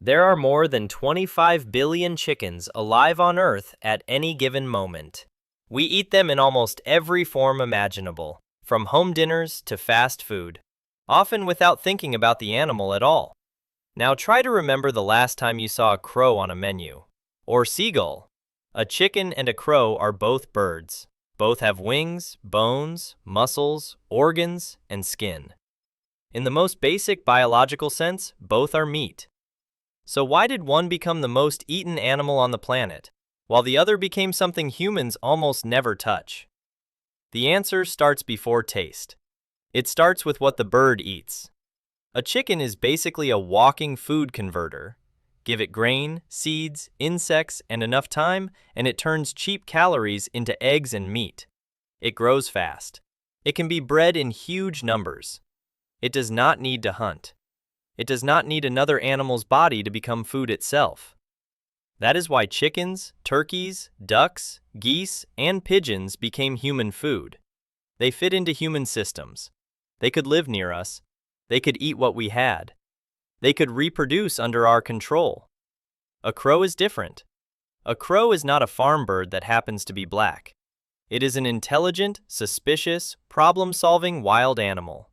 There are more than 25 billion chickens alive on Earth at any given moment. We eat them in almost every form imaginable, from home dinners to fast food, often without thinking about the animal at all. Now try to remember the last time you saw a crow on a menu. Or seagull. A chicken and a crow are both birds. Both have wings, bones, muscles, organs, and skin. In the most basic biological sense, both are meat. So why did one become the most eaten animal on the planet, while the other became something humans almost never touch? The answer starts before taste. It starts with what the bird eats. A chicken is basically a walking food converter. Give it grain, seeds, insects, and enough time, and it turns cheap calories into eggs and meat. It grows fast. It can be bred in huge numbers. It does not need to hunt. It does not need another animal's body to become food itself. That is why chickens, turkeys, ducks, geese, and pigeons became human food. They fit into human systems. They could live near us. They could eat what we had. They could reproduce under our control. A crow is different. A crow is not a farm bird that happens to be black. It is an intelligent, suspicious, problem-solving wild animal.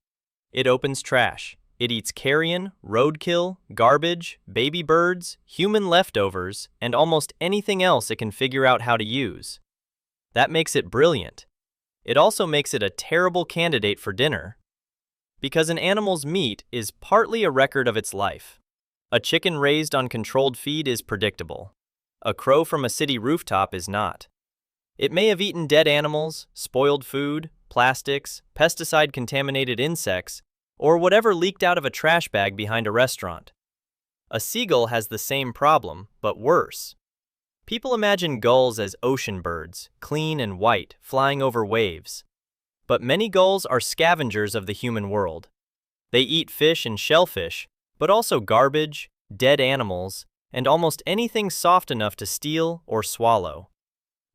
It opens trash. It eats carrion, roadkill, garbage, baby birds, human leftovers, and almost anything else it can figure out how to use. That makes it brilliant. It also makes it a terrible candidate for dinner. Because an animal's meat is partly a record of its life. A chicken raised on controlled feed is predictable. A crow from a city rooftop is not. It may have eaten dead animals, spoiled food, plastics, pesticide-contaminated insects, or whatever leaked out of a trash bag behind a restaurant. A seagull has the same problem, but worse. People imagine gulls as ocean birds, clean and white, flying over waves. But many gulls are scavengers of the human world. They eat fish and shellfish, but also garbage, dead animals, and almost anything soft enough to steal or swallow.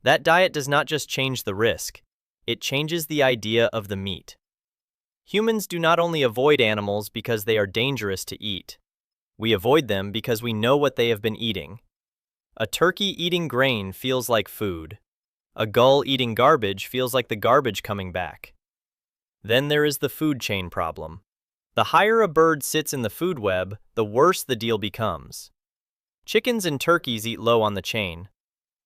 That diet does not just change the risk, it changes the idea of the meat. Humans do not only avoid animals because they are dangerous to eat. We avoid them because we know what they have been eating. A turkey eating grain feels like food. A gull eating garbage feels like the garbage coming back. Then there is the food chain problem. The higher a bird sits in the food web, the worse the deal becomes. Chickens and turkeys eat low on the chain.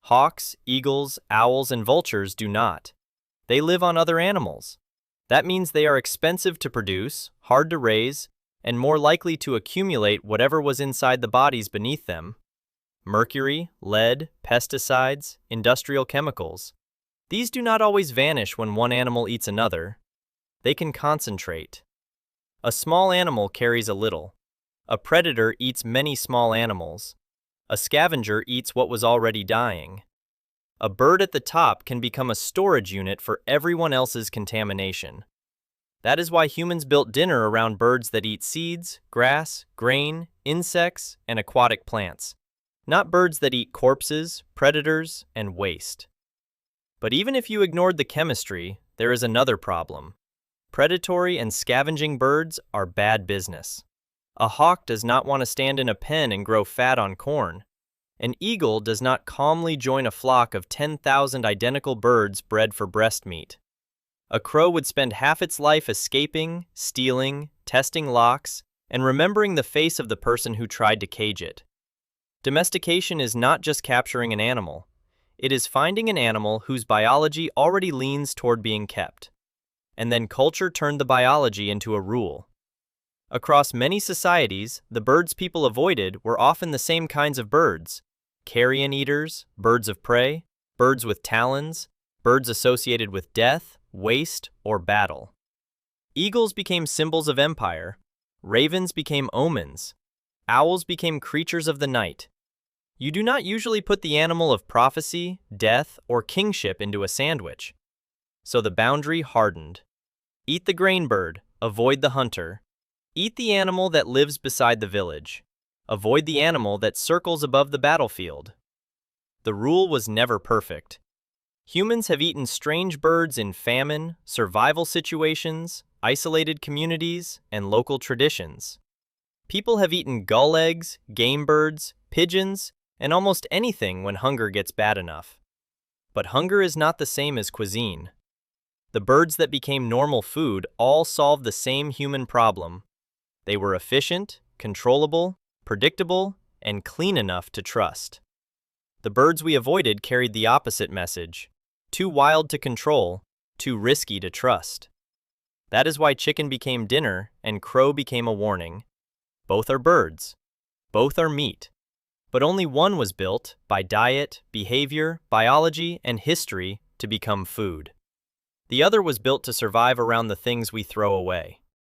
Hawks, eagles, owls, and vultures do not. They live on other animals. That means they are expensive to produce, hard to raise, and more likely to accumulate whatever was inside the bodies beneath them. Mercury, lead, pesticides, industrial chemicals. These do not always vanish when one animal eats another. They can concentrate. A small animal carries a little. A predator eats many small animals. A scavenger eats what was already dying. A bird at the top can become a storage unit for everyone else's contamination. That is why humans built dinner around birds that eat seeds, grass, grain, insects, and aquatic plants, not birds that eat corpses, predators, and waste. But even if you ignored the chemistry, there is another problem. Predatory and scavenging birds are bad business. A hawk does not want to stand in a pen and grow fat on corn. An eagle does not calmly join a flock of 10,000 identical birds bred for breast meat. A crow would spend half its life escaping, stealing, testing locks, and remembering the face of the person who tried to cage it. Domestication is not just capturing an animal. It is finding an animal whose biology already leans toward being kept. And then culture turned the biology into a rule. Across many societies, the birds people avoided were often the same kinds of birds. Carrion eaters, birds of prey, birds with talons, birds associated with death, waste, or battle. Eagles became symbols of empire. Ravens became omens. Owls became creatures of the night. You do not usually put the animal of prophecy, death, or kingship into a sandwich. So the boundary hardened. Eat the grain bird, avoid the hunter. Eat the animal that lives beside the village. Avoid the animal that circles above the battlefield. The rule was never perfect. Humans have eaten strange birds in famine, survival situations, isolated communities, and local traditions. People have eaten gull eggs, game birds, pigeons, and almost anything when hunger gets bad enough. But hunger is not the same as cuisine. The birds that became normal food all solved the same human problem. They were efficient, controllable, predictable, and clean enough to trust. The birds we avoided carried the opposite message: too wild to control, too risky to trust. That is why chicken became dinner and crow became a warning. Both are birds. Both are meat. But only one was built by diet, behavior, biology, and history to become food. The other was built to survive around the things we throw away.